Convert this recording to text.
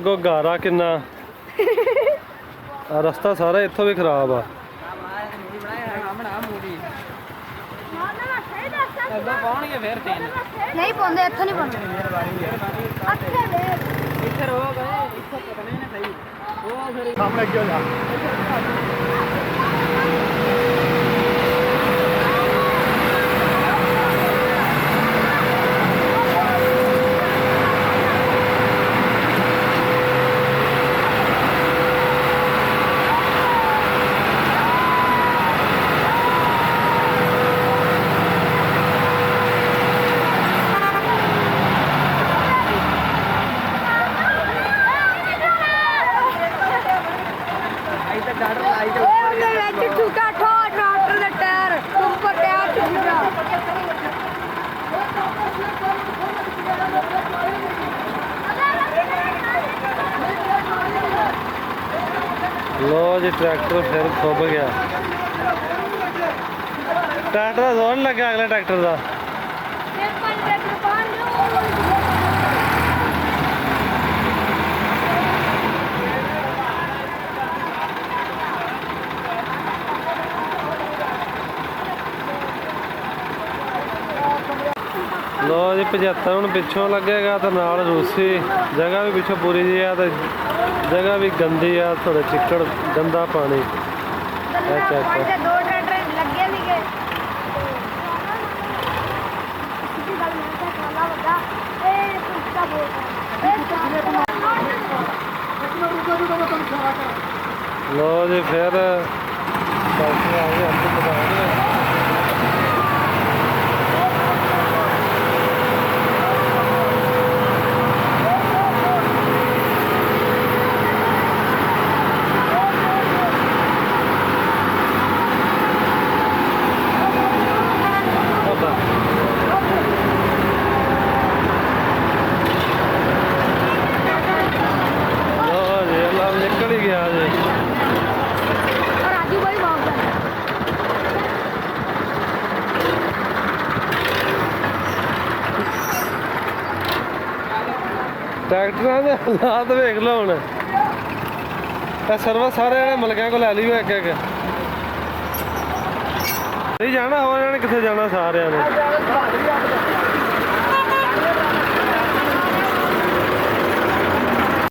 ਅੱਗੋਂ ਗਾਰਾ ਕਿੰਨਾ ਆ ਰਸਤਾ ਸਾਰਾ ਇੱਥੋਂ ਵੀ ਖਰਾਬ ਆ। ਨਹੀਂ ਪਾਉਂਦੇ ਇੱਥੋਂ ਨਹੀਂ ਪਾਉਂਦੇ ਸਾਹਮਣੇ ਅੱਗੇ ਹੋ ਜਾ। लो जी ट्रैक्टर फिर खुब गया। ट्रैक्टर का जोर लगा अगले ट्रैक्टर का। लो जी 75 हूँ पिछों लगेगा तो नाल रूसी जगह भी पिछों पूरी जी है तो जगह भी गंदी है थोड़ा चिक्कड़ गंदा पानी। लो जी फिर निकल ही गया जी। ट्रैक्टर के हालात वेख लो हूँ सर्विस सारे जने मलकिया को लै ली एक एक नहीं जाना हो जाने कितने जाना सारे ने।